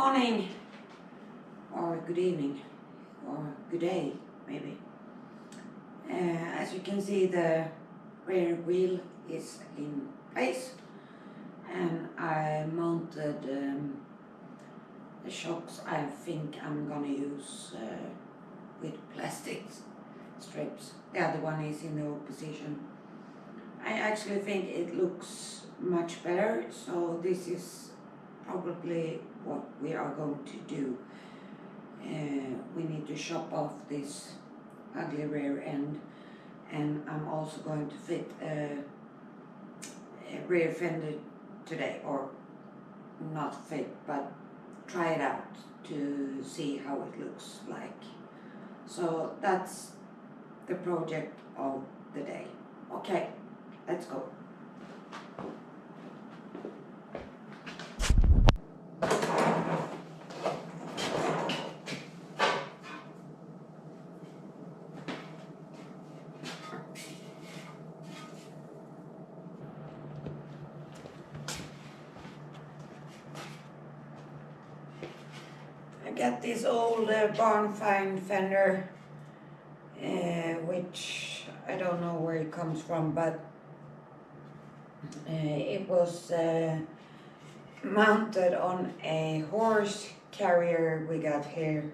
morning, or good evening, or good day, maybe. As you can see, the rear wheel is in place, and I mounted the shocks. I think I'm gonna use with plastic strips. The other one is in the old position. I actually think it looks much better, so this is probably what we are going to do. We need to chop off this ugly rear end, and I'm also going to fit a rear fender today, or not fit, but try it out to see how it looks like. So that's the project of the day. Okay, let's go. I got this old barn find fender, which I don't know where it comes from, but it was mounted on a horse carrier we got here,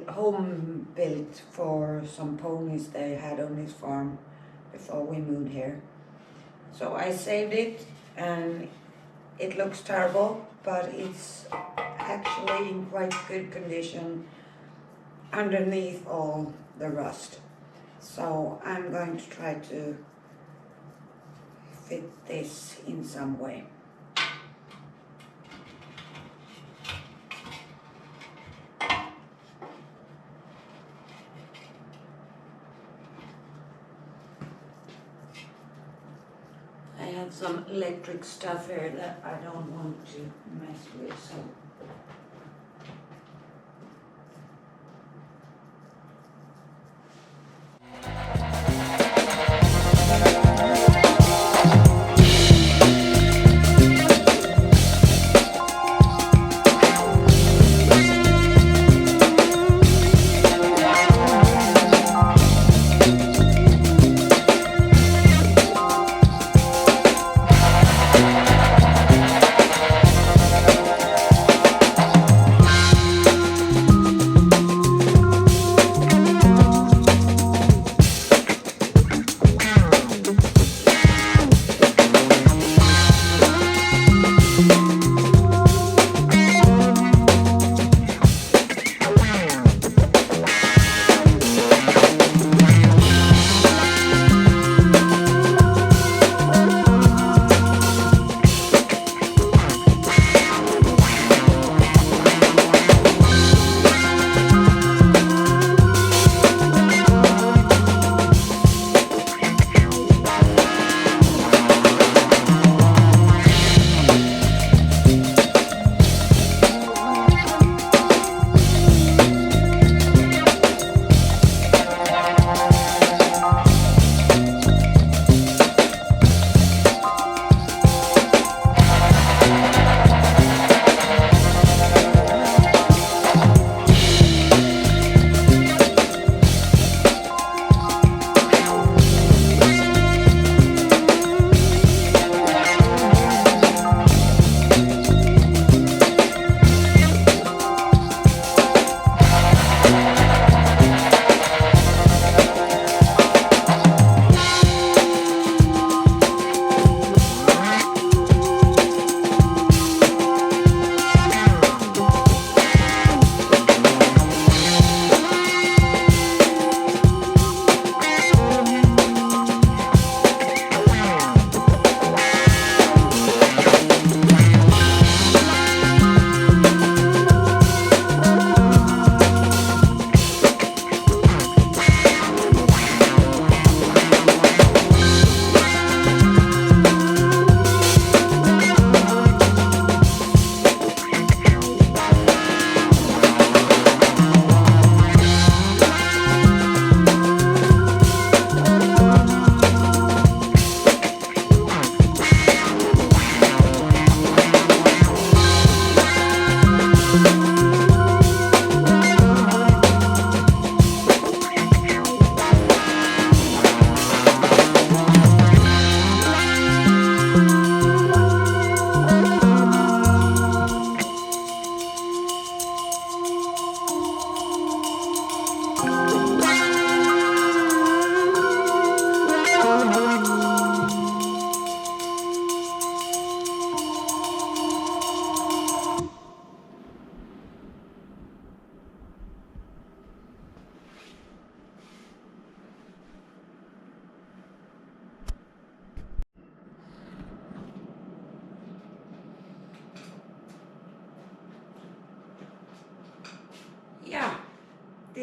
home built for some ponies they had on this farm before we moved here. So I saved it, and it looks terrible, but it's actually in quite good condition underneath all the rust. So I'm going to try to fit this in some way. I have some electric stuff here that I don't want to mess with, so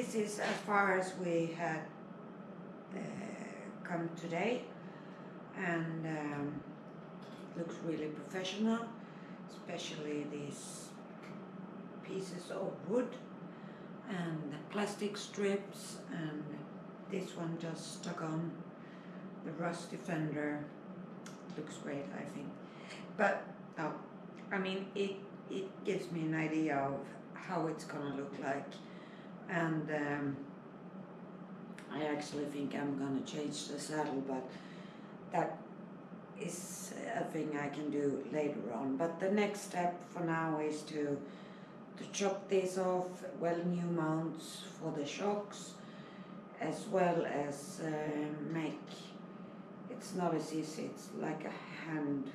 this is as far as we had come today, and looks really professional, especially these pieces of wood and the plastic strips, and this one just stuck on the rust defender. Looks great, I think. But I mean, it gives me an idea of how it's gonna look like, and I actually think I'm gonna change the saddle, but that is a thing I can do later on. But the next step for now is to chop this off, new mounts for the shocks, as well as make, it's not as easy, it's like a hand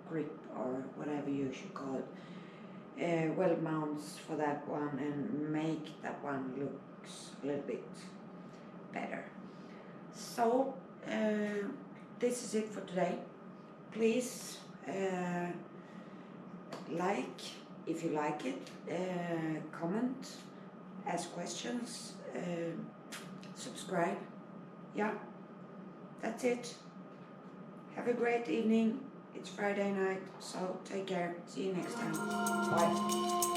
grip or whatever you should call it, mounts for that one, and make that one looks a little bit better. So this is it for today. Please like if you like it, comment, ask questions, subscribe. Yeah, that's it. Have a great evening. It's Friday night, so take care. See you next time. Bye.